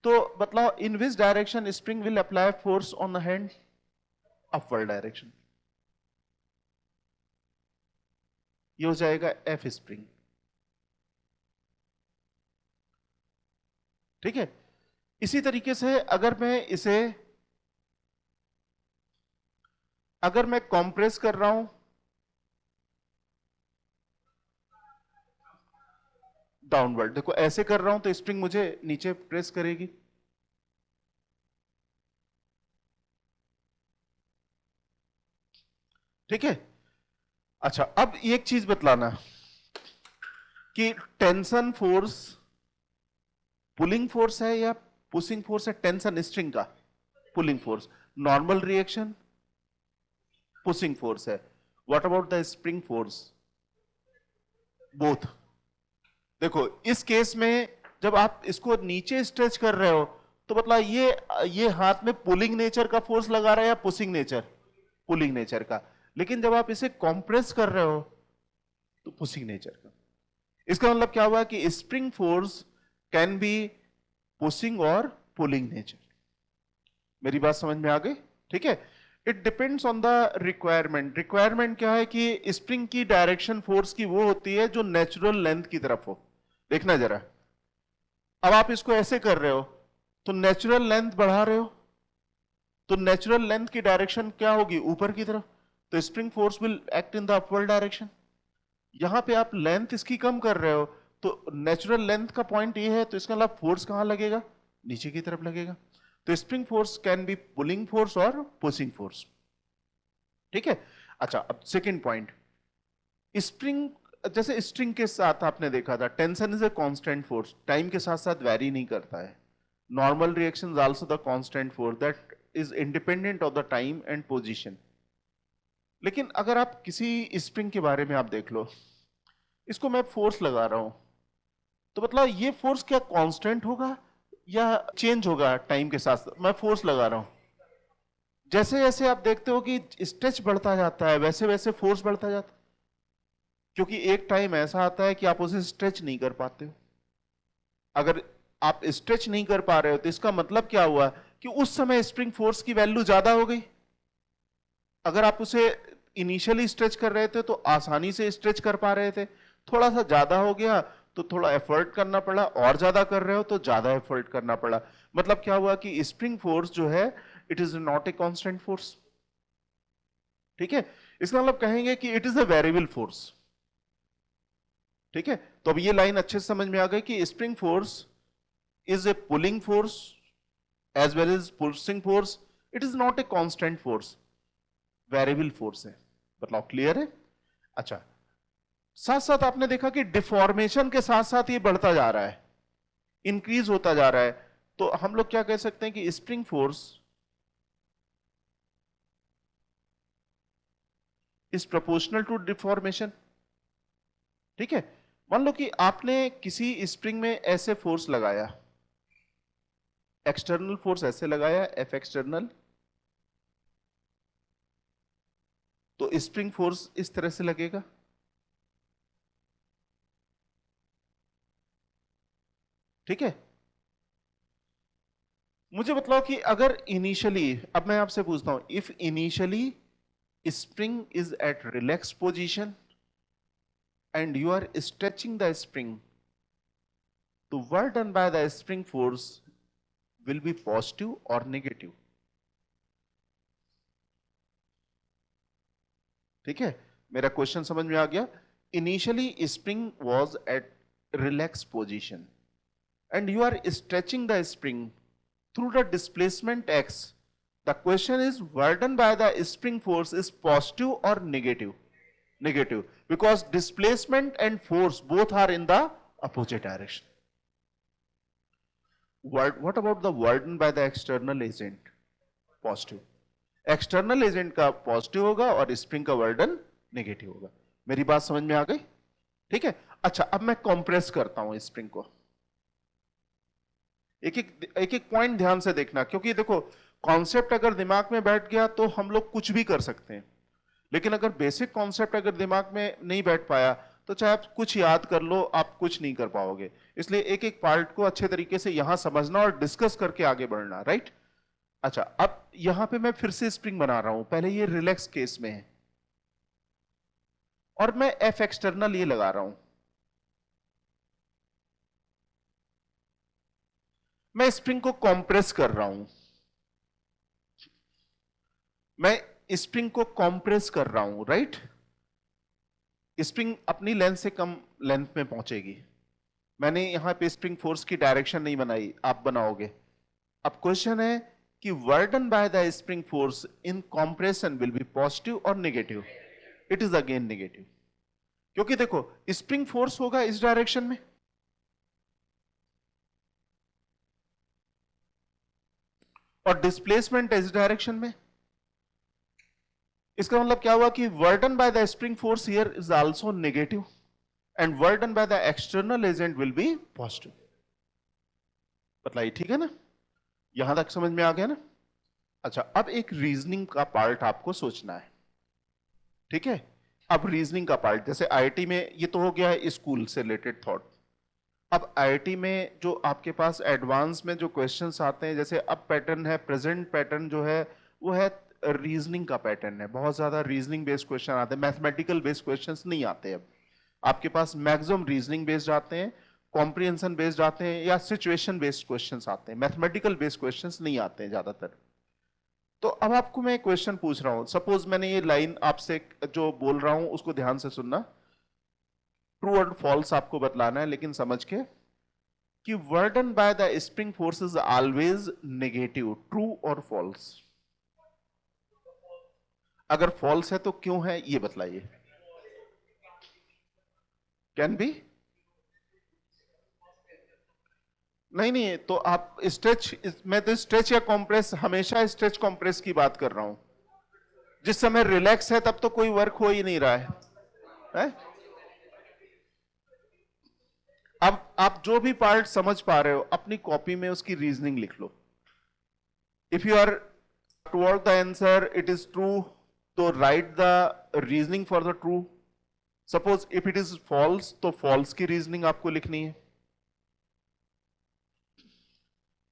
तो मतलब in which direction spring will apply force on the hand, upward direction. ये हो जाएगा एफ स्प्रिंग, ठीक है। इसी तरीके से अगर मैं कॉम्प्रेस कर रहा हूं डाउनवर्ड, देखो ऐसे कर रहा हूं तो स्प्रिंग मुझे नीचे प्रेस करेगी, ठीक है। अच्छा अब एक चीज बतलाना कि टेंशन फोर्स पुलिंग फोर्स है या पुशिंग फोर्स है? टेंशन स्ट्रिंग का pulling force, normal reaction pushing force है। What about the spring force? Both. देखो इस केस में जब आप इसको नीचे स्ट्रेच कर रहे हो तो मतलब ये हाथ में पुलिंग नेचर का फोर्स लगा रहा है या पुशिंग नेचर? पुलिंग नेचर का। लेकिन जब आप इसे कॉम्प्रेस कर रहे हो तो पुशिंग नेचर का। इसका मतलब क्या हुआ कि spring force can B pushing और पुलिंग नेचर। मेरी बात समझ में आ गई? ठीक है। It depends on the requirement. Requirement क्या है कि स्प्रिंग की डायरेक्शन फोर्स की वो होती है जो नेचुरल लेंथ की तरफ हो। देखना जरा, अब आप इसको ऐसे कर रहे हो तो नेचुरल लेंथ बढ़ा रहे हो, तो नेचुरल लेंथ की डायरेक्शन क्या होगी? ऊपर की तरफ। तो spring force will act in the upward direction. यहां पे आप लेंथ इसकी कम कर रहे हो तो नेचुरल लेंथ का पॉइंट ये है, तो इसका मतलब फोर्स कहां लगेगा? नीचे की तरफ लगेगा। तो spring force can B pulling force और पुशिंग फोर्स, ठीक है। अच्छा अब सेकेंड पॉइंट, स्प्रिंग जैसे स्ट्रिंग के साथ आपने देखा था tension is a constant force, time के साथ साथ वैरी नहीं करता है। Normal reaction also the constant force that is independent of the time and position. लेकिन अगर आप किसी स्प्रिंग के बारे में आप देख लो, इसको मैं फोर्स लगा रहा हूं तो मतलब ये फोर्स क्या कांस्टेंट होगा या चेंज होगा टाइम के साथ? मैं फोर्स लगा रहा हूं, जैसे जैसे आप देखते हो कि स्ट्रेच बढ़ता जाता है वैसे वैसे फोर्स बढ़ता जाता है, क्योंकि एक टाइम ऐसा आता है कि आप उसे स्ट्रेच नहीं कर पाते हो। अगर आप स्ट्रेच नहीं कर पा रहे हो तो इसका मतलब क्या हुआ कि उस समय स्प्रिंग फोर्स की वैल्यू ज्यादा हो गई। अगर आप उसे इनिशियली स्ट्रेच कर रहे थे तो आसानी से स्ट्रेच कर पा रहे थे, थोड़ा सा ज्यादा हो गया तो थोड़ा एफर्ट करना पड़ा, और ज्यादा कर रहे हो तो ज्यादा एफर्ट करना पड़ा। मतलब क्या हुआ कि स्प्रिंग फोर्स जो है it is not a constant force, ठीक है। इसका मतलब कहेंगे कि it is a variable force, ठीक है। तो अब ये लाइन अच्छे से समझ में आ गई कि spring force is a pulling force as well as pushing force, it is not a constant force, variable force है। मतलब क्लियर है? अच्छा साथ साथ आपने देखा कि डिफॉर्मेशन के साथ साथ ये बढ़ता जा रहा है, इंक्रीज होता जा रहा है। तो हम लोग क्या कह सकते हैं कि spring force is proportional to deformation, ठीक है। मान लो कि आपने किसी स्प्रिंग में ऐसे फोर्स लगाया, एक्सटर्नल फोर्स ऐसे लगाया एफ एक्सटर्नल, तो स्प्रिंग फोर्स इस तरह से लगेगा, ठीक है। मुझे बताओ कि अगर इनिशियली, अब मैं आपसे पूछता हूं, if initially spring is at relaxed position and you are stretching the spring, the work done by the spring force will be positive or negative, ठीक है। मेरा क्वेश्चन समझ में आ गया? Initially spring was at relaxed position and you are stretching the spring, through the displacement x, the question is burden by the spring force is positive or negative? Negative, because displacement and force both are in the opposite direction. What about the burden by the external agent? Positive. External agent का positive होगा और spring का वर्डन negative होगा. मेरी बात समझ में आ गई? ठीक है. अच्छा, अब मैं कंप्रेस करता हूं स्प्रिंग को. एक एक पॉइंट ध्यान से देखना, क्योंकि देखो कॉन्सेप्ट अगर दिमाग में बैठ गया तो हम लोग कुछ भी कर सकते हैं, लेकिन अगर बेसिक कॉन्सेप्ट अगर दिमाग में नहीं बैठ पाया तो चाहे आप कुछ याद कर लो, आप कुछ नहीं कर पाओगे. इसलिए एक एक पार्ट को अच्छे तरीके से यहां समझना और डिस्कस करके आगे बढ़ना. राइट. अच्छा, अब यहां पे मैं फिर से स्प्रिंग बना रहा हूं. पहले ये रिलैक्स केस में है और मैं एफ एक्सटर्नल ये लगा रहा हूं. मैं स्प्रिंग को कॉम्प्रेस कर रहा हूं. मैं स्प्रिंग को कॉम्प्रेस कर रहा हूं. राइट. स्प्रिंग अपनी लेंथ से कम लेंथ में पहुंचेगी. मैंने यहां पे स्प्रिंग फोर्स की डायरेक्शन नहीं बनाई, आप बनाओगे. अब क्वेश्चन है कि burden by the spring force in compression will be positive or negative? It is again negative. क्योंकि देखो स्प्रिंग फोर्स होगा इस डायरेक्शन में और डिस्प्लेसमेंट इस डायरेक्शन में. इसका मतलब क्या हुआ कि burden by the spring force here is also negative and burden by the external agent will be positive. बताइए, ठीक है ना? यहां तक समझ में आ गया ना? अच्छा, अब एक रीजनिंग का पार्ट आपको सोचना है. ठीक है. अब रीजनिंग का पार्ट, जैसे आईआईटी में ये तो हो गया है स्कूल से रिलेटेड थॉट. अब आईआईटी में जो आपके पास एडवांस में जो क्वेश्चंस आते हैं, जैसे अब पैटर्न है, प्रेजेंट पैटर्न जो है वो है रीजनिंग का पैटर्न है. बहुत ज्यादा रीजनिंग बेस्ड क्वेश्चन आते हैं, मैथमेटिकल बेस्ड क्वेश्चंस नहीं आते. अब आपके पास मैक्सिमम रीजनिंग बेस्ड आते हैं, कॉम्प्रिहेंशन बेस्ड आते हैं या सिचुएशन बेस्ड क्वेश्चंस आते हैं. मैथमेटिकल बेस्ड क्वेश्चंस नहीं आते हैं ज्यादातर. तो अब आपको मैं क्वेश्चन पूछ रहा हूं. सपोज मैंने ये लाइन आपसे जो बोल रहा हूं उसको ध्यान से सुनना. ट्रू और फॉल्स आपको बतलाना है, लेकिन समझ के कि work done by the spring force is always negative. True और फॉल्स? अगर फॉल्स है तो क्यों है ये बतलाइए. Can be? नहीं, तो आप स्ट्रेच, मैं तो स्ट्रेच या कॉम्प्रेस, हमेशा स्ट्रेच कॉम्प्रेस की बात कर रहा हूं. जिस समय रिलैक्स है तब तो कोई वर्क हो ही नहीं रहा है? अब आप जो भी पार्ट समझ पा रहे हो अपनी कॉपी में उसकी रीजनिंग लिख लो. If you are toward the answer it is true, तो right the reasoning for the true. Suppose if it is false, तो फॉल्स की रीजनिंग आपको लिखनी है.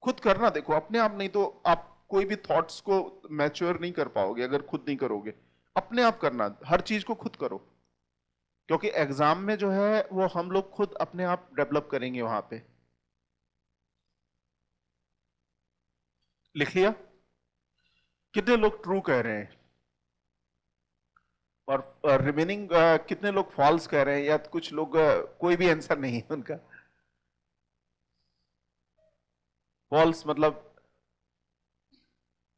खुद करना, देखो अपने आप, नहीं तो आप कोई भी थॉट्स को मैच्योर नहीं कर पाओगे अगर खुद नहीं करोगे. अपने आप करना, हर चीज को खुद करो, क्योंकि एग्जाम में जो है वो हम लोग खुद अपने आप डेवलप करेंगे. वहां पे लिख लिया? कितने लोग ट्रू कह रहे हैं और रिमेनिंग कितने लोग फॉल्स कह रहे हैं, या कुछ लोग कोई भी आंसर नहीं है उनका? फॉल्स मतलब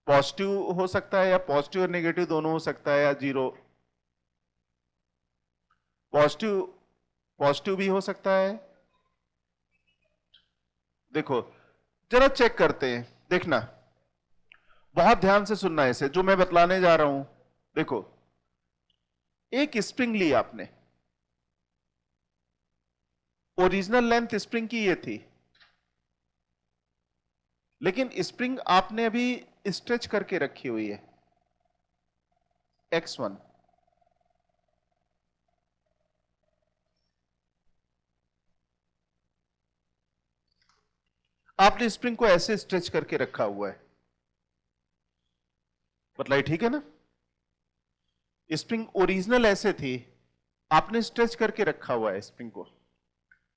पॉजिटिव हो सकता है, या पॉजिटिव और नेगेटिव दोनों हो सकता है, या जीरो. पॉजिटिव भी हो सकता है. देखो जरा चेक करते हैं, देखना, बहुत ध्यान से सुनना इसे जो मैं बतलाने जा रहा हूं. देखो, एक स्प्रिंग ली आपने, ओरिजिनल लेंथ स्प्रिंग की ये थी, लेकिन स्प्रिंग आपने अभी स्ट्रेच करके रखी हुई है x1. आपने स्प्रिंग को ऐसे स्ट्रेच करके रखा हुआ है. मतलब ठीक है ना? स्प्रिंग ओरिजिनल ऐसे थी, आपने स्ट्रेच करके रखा हुआ है स्प्रिंग को.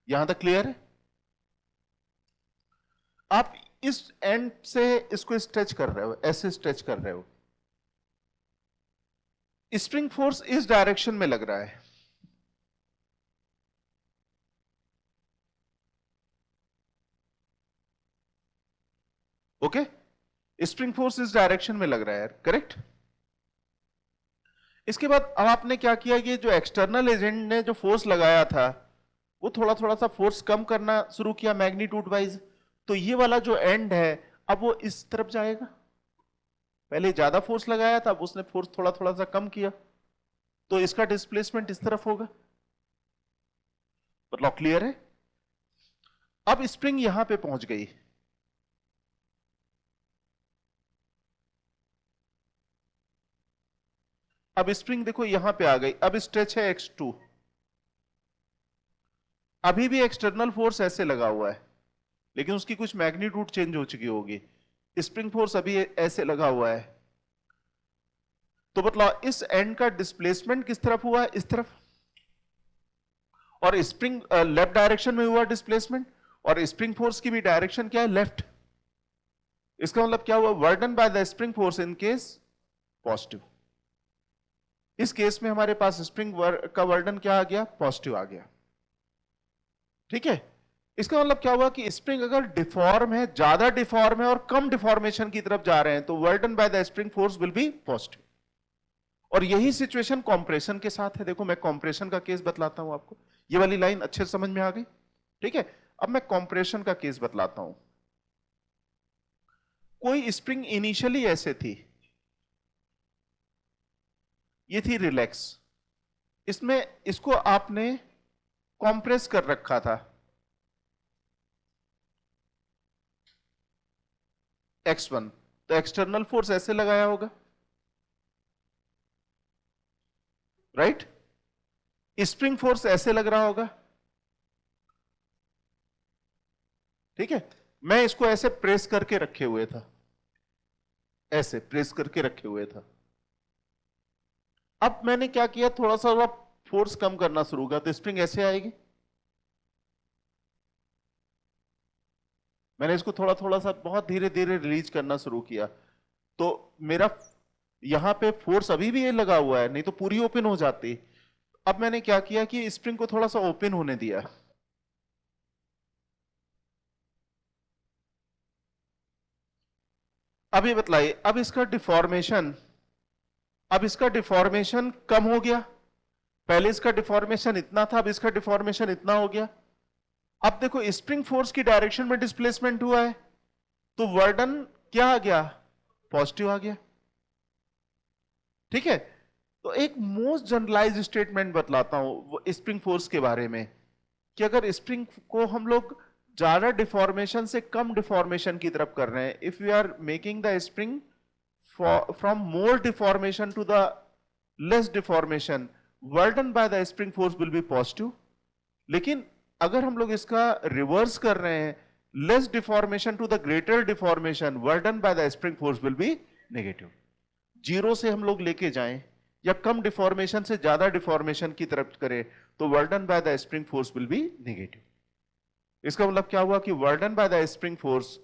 यहां तक क्लियर है? आप इस एंड से इसको स्ट्रेच कर रहे हो, ऐसे स्ट्रेच कर रहे हो. स्प्रिंग फोर्स इस डायरेक्शन में लग रहा है. ओके, स्प्रिंग फोर्स इस डायरेक्शन में लग रहा है, करेक्ट। इसके बाद अब आपने क्या किया, ये जो एक्सटर्नल एजेंट ने जो फोर्स लगाया था वो थोड़ा थोड़ा सा फोर्स कम करना शुरू किया मैग्नीट्यूड वाइज, तो ये वाला जो एंड है अब वो इस तरफ जाएगा। पहले ज्यादा फोर्स लगाया था, अब उसने फोर्स थोड़ा थोड़ा सा कम किया, तो इसका डिस्प्लेसमेंट इस तरफ होगा। मतलब क्लियर है। अब स्प्रिंग यहां पे पहुंच गई, अब स्प्रिंग देखो यहां पे आ गई, अब स्ट्रेच है x2, अभी भी एक्सटर्नल फोर्स ऐसे लगा हुआ है लेकिन उसकी कुछ मैग्नीट्यूड चेंज हो चुकी होगी। स्प्रिंग फोर्स अभी ऐसे लगा हुआ है, तो मतलब इस एंड का डिस्प्लेसमेंट किस तरफ हुआ है, इस तरफ, और स्प्रिंग लेफ्ट डायरेक्शन में हुआ डिस्प्लेसमेंट, और स्प्रिंग फोर्स की भी डायरेक्शन क्या है, लेफ्ट। इसका मतलब क्या हुआ, work done by the spring force in case positive. इस केस में हमारे पास स्प्रिंग का वर्डन क्या आ गया, पॉजिटिव आ गया। ठीक है, इसका मतलब क्या हुआ कि स्प्रिंग अगर डिफॉर्म है, ज्यादा डिफॉर्म है और कम डिफॉर्मेशन की तरफ जा रहे हैं, तो work done by the spring force will be positive. और यही सिचुएशन कॉम्प्रेशन के साथ है। देखो मैं कॉम्प्रेशन का केस बतलाता हूं आपको, ये वाली लाइन अच्छे से समझ में आ गई। ठीक है, अब मैं कॉम्प्रेशन का केस बतलाता हूं। कोई स्प्रिंग इनिशियली ऐसे थी, ये थी रिलैक्स, इसमें इसको आपने कॉम्प्रेस कर रखा था x1, तो एक्सटर्नल फोर्स ऐसे लगाया होगा, राइट। स्प्रिंग फोर्स ऐसे लग रहा होगा, ठीक है। मैं इसको ऐसे प्रेस करके रखे हुए था, ऐसे प्रेस करके रखे हुए था। अब मैंने क्या किया, थोड़ा सा फोर्स कम करना शुरू किया, तो स्प्रिंग ऐसे आएगी। मैंने इसको थोड़ा थोड़ा सा बहुत धीरे धीरे रिलीज करना शुरू किया, तो मेरा यहां पे फोर्स अभी भी ये लगा हुआ है, नहीं तो पूरी ओपन हो जाती। अब मैंने क्या किया कि स्प्रिंग को थोड़ा सा ओपन होने दिया। अब ये बताइए, अब इसका डिफॉर्मेशन कम हो गया। पहले इसका डिफॉर्मेशन इतना था, अब इसका डिफॉर्मेशन इतना हो गया। अब देखो स्प्रिंग फोर्स की डायरेक्शन में डिस्प्लेसमेंट हुआ है, तो वर्डन क्या आ गया, पॉजिटिव आ गया। ठीक है, तो एक मोस्ट जनरलाइज स्टेटमेंट बतलाता हूं स्प्रिंग फोर्स के बारे में, कि अगर स्प्रिंग को हम लोग ज्यादा डिफॉर्मेशन से कम डिफॉर्मेशन की तरफ कर रहे हैं, if we are making the spring from more deformation to the less deformation, work done by the spring force will be positive। लेकिन अगर हम लोग इसका रिवर्स कर रहे हैं, less deformation to the greater deformation, work done by the spring force will be negative। Zero से हम लोग लेके जाएं या कम डिफॉर्मेशन से ज्यादा डिफॉर्मेशन की तरफ करें, तो work done by the spring force will be negative. इसका मतलब क्या हुआ कि work done by the spring force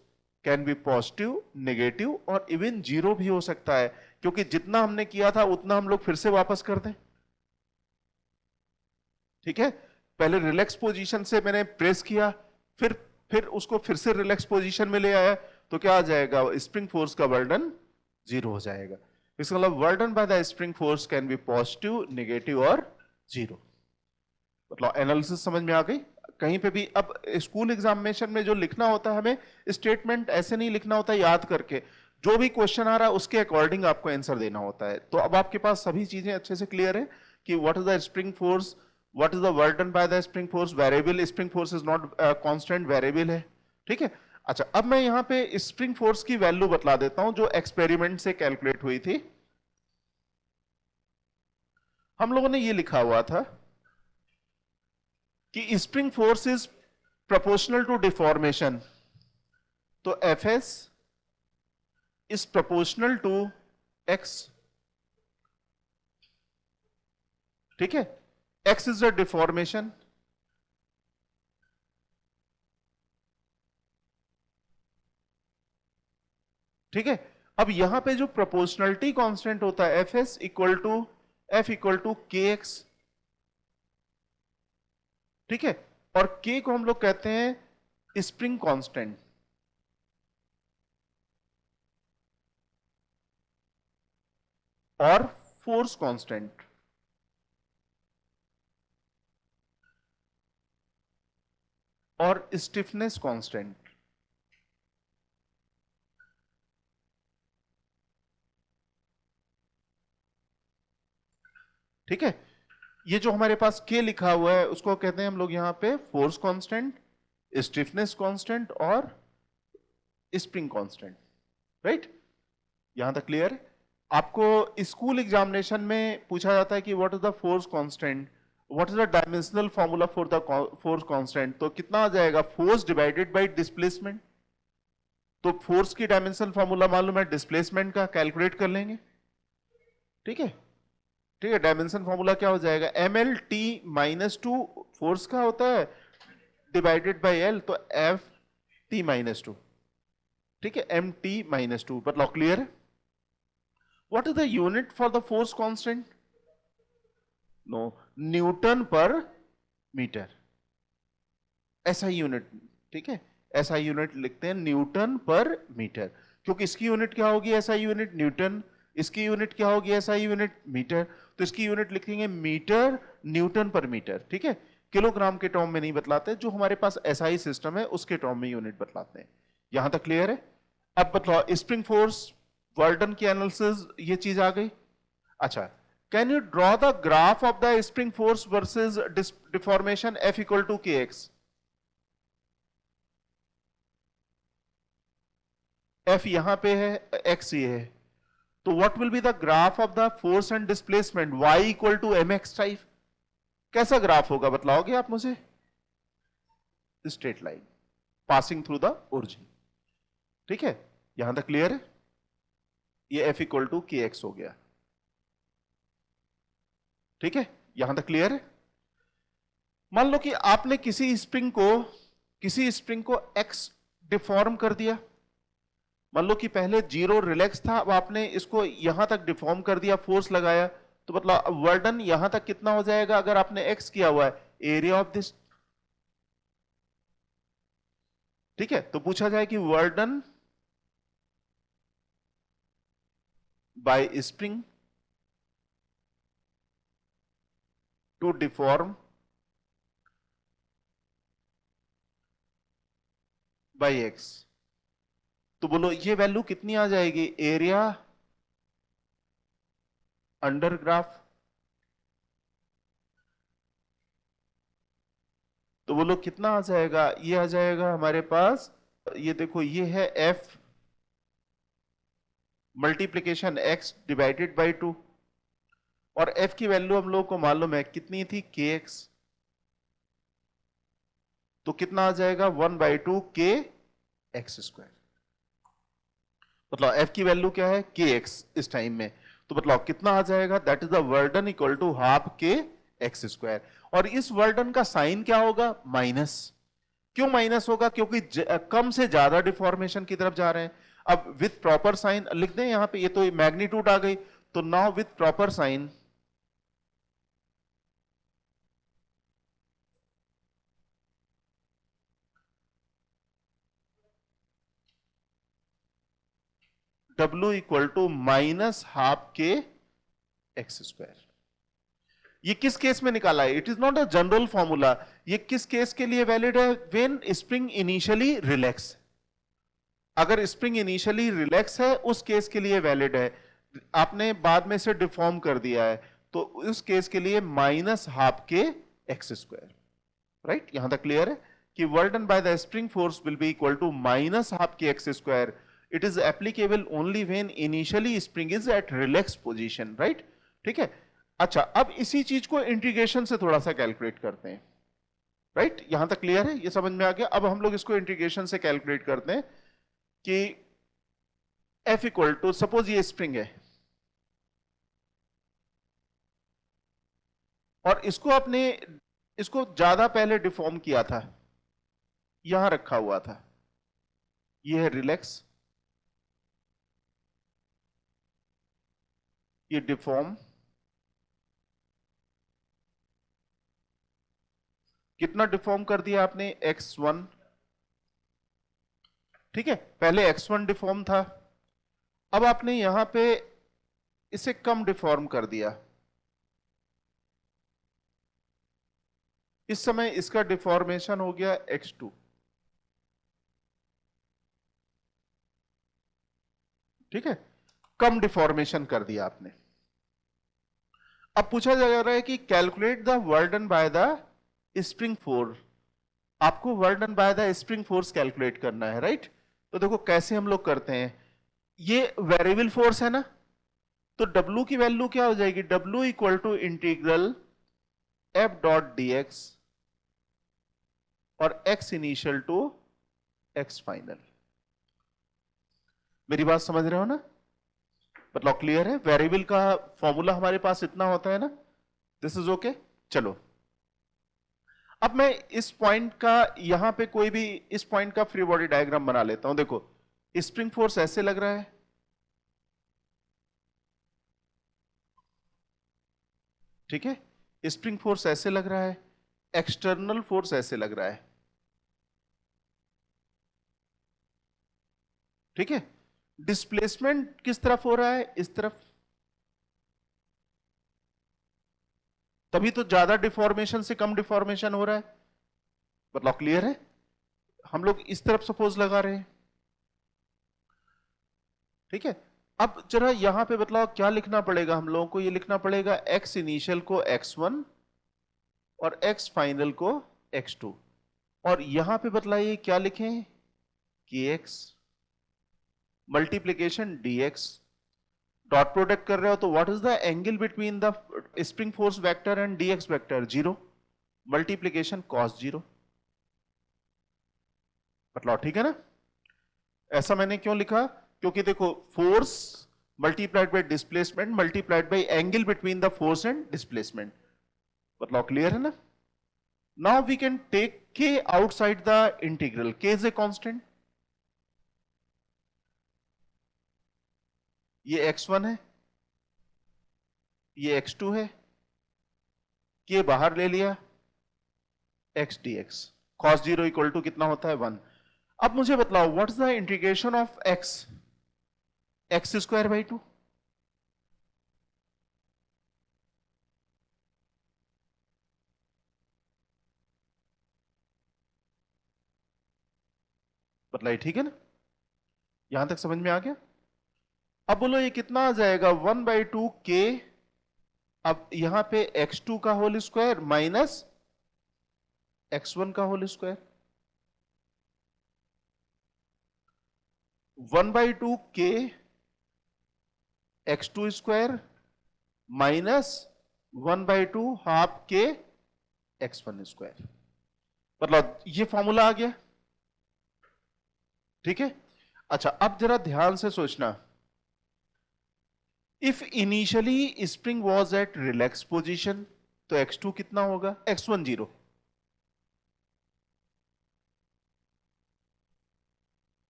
can be positive, negative और इवन जीरो भी हो सकता है, क्योंकि जितना हमने किया था उतना हम लोग फिर से वापस कर दें। ठीक है, पहले रिलैक्स पोजीशन से मैंने प्रेस किया, फिर उसको फिर से रिलैक्स पोजीशन में ले आया, तो क्या आ जाएगा, स्प्रिंग फोर्स का वर्डन जीरो हो जाएगा। इसका मतलब work done by the spring force can be positive, negative और जीरो। मतलब एनालिसिस समझ में आ गई। कहीं पे भी अब स्कूल एग्जामिनेशन में जो लिखना होता है, हमें स्टेटमेंट ऐसे नहीं लिखना होता याद करके, जो भी क्वेश्चन आ रहा है उसके अकॉर्डिंग आपको आंसर देना होता है। तो अब आपके पास सभी चीजें अच्छे से क्लियर है कि what is the spring force, what is the वर्डन by the spring force, variable spring force is not constant, variable है। ठीक है, अच्छा अब मैं यहां पे स्प्रिंग फोर्स की वैल्यू बतला देता हूं जो एक्सपेरिमेंट से कैलकुलेट हुई थी। हम लोगों ने ये लिखा हुआ था कि spring force is proportional to deformation, तो F S is proportional to X. ठीक है, एक्स इज द डिफॉर्मेशन, ठीक है। अब यहां पे जो प्रोपोर्शनलिटी कांस्टेंट होता है F S equal to K x. ठीक है, और के को हम लोग कहते हैं स्प्रिंग कांस्टेंट। और फोर्स कांस्टेंट और स्टिफनेस कांस्टेंट। ठीक है, ये जो हमारे पास के लिखा हुआ है उसको कहते हैं हम लोग यहां पे फोर्स कांस्टेंट, स्टिफनेस कांस्टेंट और स्प्रिंग कांस्टेंट। राइट, यहां तक क्लियर है? आपको स्कूल एग्जामिनेशन में पूछा जाता है कि what is the force constant, what is the dimensional formula for the force constant, तो कितना आ जाएगा, फोर्स डिवाइडेड बाय डिस्प्लेसमेंट। तो फोर्स की डायमेंशनल फॉर्मूला मालूम है, डिस्प्लेसमेंट का कैलकुलेट कर लेंगे। ठीक है, ठीक है, डायमेंशन फॉर्मूला क्या हो जाएगा, M L T minus two force का होता है डिवाइडेड बाय एल, तो एफ टी माइनस टू। ठीक है, एम टी माइनस टू। बताओ क्लियर है? What is the unit for the force constant? No, newton per metre, ऐसा यूनिट। ठीक है, ऐसा यूनिट लिखते हैं न्यूटन पर मीटर, क्योंकि इसकी यूनिट क्या होगी, ऐसा यूनिट न्यूटन, इसकी यूनिट क्या होगी, ऐसा यूनिट मीटर, तो इसकी यूनिट लिखेंगे मीटर न्यूटन पर मीटर। ठीक है, किलोग्राम के टर्म में नहीं बतलाते, जो हमारे पास एसआई सिस्टम है उसके टर्म में यूनिट बतलाते हैं। यहां तक क्लियर है? अब बतलाओ स्प्रिंग फोर्स वर्डन की एनालिसिस, ये चीज आ गई। अच्छा, can you draw the graph of the spring force versus deformation F equal to K X? F यहां पे है, एक्स ये है, तो what will be the graph of the force and displacement Y equal to M X type? कैसा graph होगा बतलाओगे आप मुझे? Straight line passing through the origin. ठीक है, यहां तक क्लियर है? ये F equal to K X हो गया। ठीक है, यहां तक क्लियर है? मान लो कि आपने किसी स्प्रिंग को एक्स डिफॉर्म कर दिया। मान लो कि पहले जीरो रिलैक्स था, अब आपने इसको यहां तक डिफॉर्म कर दिया, फोर्स लगाया, तो मतलब वर्डन यहां तक कितना हो जाएगा अगर आपने एक्स किया हुआ है, एरिया ऑफ दिस। ठीक है, तो पूछा जाए कि work done by spring to deform by X, तो बोलो ये वैल्यू कितनी आ जाएगी, एरिया अंडर ग्राफ। तो बोलो कितना आ जाएगा, ये आ जाएगा हमारे पास, ये देखो ये है F multiplication x divided by two, और एफ की वैल्यू हम लोग को मालूम है कितनी थी, के एक्स, तो कितना आ जाएगा 1/2 के एक्स स्क्वायर। मतलब एफ की वैल्यू क्या है, के एक्स इस टाइम में, तो मतलब कितना आ जाएगा, that is the work done equal to half के एक्स स्क्वायर। और इस वर्डन का साइन क्या होगा, माइनस। क्यों माइनस होगा, क्योंकि कम से ज्यादा डिफॉर्मेशन की तरफ जा रहे हैं। अब विथ प्रॉपर साइन लिख दें यहां पे, ये तो मैग्नीट्यूड आ गई, तो now with proper sign W equal to minus half के एक्स स्क्वायर। ये किस केस में निकाला है, it is not a general formula, ये किस केस के लिए वैलिड है, व्हेन स्प्रिंग इनिशियली रिलैक्स। अगर स्प्रिंग इनिशियली रिलैक्स है उस केस के लिए वैलिड है, आपने बाद में से डिफॉर्म कर दिया है, तो उस केस के लिए माइनस हाफ के एक्स स्क्वायर। राइट, यहां तक क्लियर है कि work done by the spring force will be equal to minus half के X square. It is applicable only when initially spring is at relax position. Right, ठीक है। अच्छा, अब इसी चीज को इंटीग्रेशन से थोड़ा सा कैलकुलेट करते हैं। राइट, यहां तक क्लियर है, ये समझ में आ गया। अब हम लोग इसको इंटीग्रेशन से कैलकुलेट करते हैं कि एफ इक्वल टू, सपोज ये स्प्रिंग है और इसको ज्यादा पहले डिफॉर्म किया था, यहां रखा हुआ था, ये है रिलैक्स, ये डिफॉर्म, कितना डिफॉर्म कर दिया आपने, x1। ठीक है, पहले x1 डिफॉर्म था, अब आपने यहां पे इसे कम डिफॉर्म कर दिया, इस समय इसका डिफॉर्मेशन हो गया x2। ठीक है, कम डिफॉर्मेशन कर दिया आपने। अब पूछा जा रहा है कि calculate the work done by the spring force. आपको work done by the spring force calculate करना है, राइट। तो देखो कैसे हम लोग करते हैं, ये वेरिएबल फोर्स है ना, तो W की वैल्यू क्या हो जाएगी, W equal to integral F dot D X और x initial to x final. मेरी बात समझ रहे हो ना, मतलब क्लियर है। वेरिएबल का फॉर्मूला हमारे पास इतना होता है ना, दिस इज ओके। चलो अब मैं इस पॉइंट का, यहां पे कोई भी इस पॉइंट का फ्री बॉडी डायग्राम बना लेता हूं। देखो स्प्रिंग फोर्स ऐसे लग रहा है, ठीक है, स्प्रिंग फोर्स ऐसे लग रहा है, एक्सटर्नल फोर्स ऐसे लग रहा है, ठीक है। डिस्प्लेसमेंट किस तरफ हो रहा है, इस तरफ, तभी तो ज्यादा डिफॉर्मेशन से कम डिफॉर्मेशन हो रहा है। मतलब क्लियर है, हम लोग इस तरफ सपोज लगा रहे हैं, ठीक है। अब जरा यहां पे बतलाओ क्या लिखना पड़ेगा हम लोगों को, ये लिखना पड़ेगा x इनिशियल को x1 और x फाइनल को x2, और यहां पे बतलाइए क्या लिखें, kx multiplication dx, dot product कर रहे हो तो what is the angle between the spring force vector and dx vector, 0, multiplication cos 0। मतलब ठीक है ना। ऐसा मैंने क्यों लिखा, क्योंकि देखो force multiplied by displacement multiplied by angle between the force and displacement. मतलब क्लियर है ना। Now we can take k outside the integral, k is a constant, ये x1 है, ये x2 है, k बाहर ले लिया, x dx, cos 0 equal to कितना होता है 1। अब मुझे बतलाओ what is the integration of x square by 2। बतलाइए, ठीक है ना, यहां तक समझ में आ गया। अब बोलो ये कितना आ जाएगा, 1/2 k, अब यहां पे x2 का होल स्क्वायर माइनस x1 का whole square, 1/2 k x2 square minus 1/2 half k x1 square. मतलब ये फॉर्मूला आ गया, ठीक है। अच्छा अब जरा ध्यान से सोचना, if initially spring was at relax position तो x2 कितना होगा, x1 0,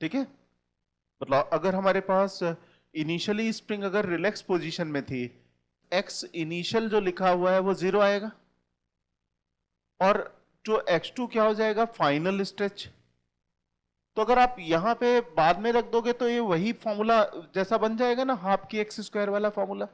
ठीक है। मतलब अगर हमारे पास इनिशियली स्प्रिंग अगर रिलैक्स पोजीशन में थी, x इनिशियल जो लिखा हुआ है वो 0 आएगा, और जो x2 क्या हो जाएगा, फाइनल स्ट्रेच। तो अगर आप यहां पे बाद में रख दोगे तो ये वही फॉर्मूला जैसा बन जाएगा ना, हाफ की एक्स स्क्वायर वाला फॉर्मूला।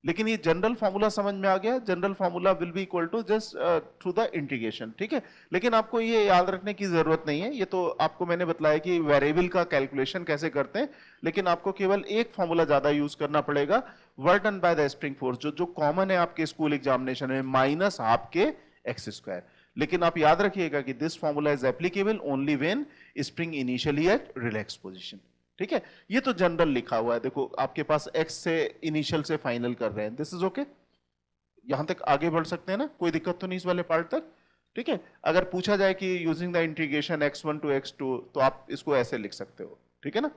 लेकिन ये जनरल फॉर्मूला समझ में आ गया, general formula will be equal to just through the integration, ठीक है। लेकिन आपको ये याद रखने की जरूरत नहीं है, ये तो आपको मैंने बताया कि वेरिएबल का कैलकुलेशन कैसे करते हैं, लेकिन आपको केवल एक फॉर्मूला ज्यादा यूज करना पड़ेगा, work done by the spring force, जो कॉमन है आपके स्कूल एग्जामिनेशन में, माइनस हाफ के एक्स स्क्वायर। लेकिन आप याद रखिएगा कि this formula is applicable only when spring initially at relax position, ठीक है। ये तो जनरल लिखा हुआ है, देखो आपके पास एक्स से इनिशियल से फाइनल कर रहे हैं, दिस इज ओके। यहां तक आगे बढ़ सकते हैं ना, कोई दिक्कत तो नहीं इस वाले पार्ट तक, ठीक है। अगर पूछा जाए कि using the integration x1 to x2 तो आप इसको ऐसे लिख सकते हो, ठीक है ना।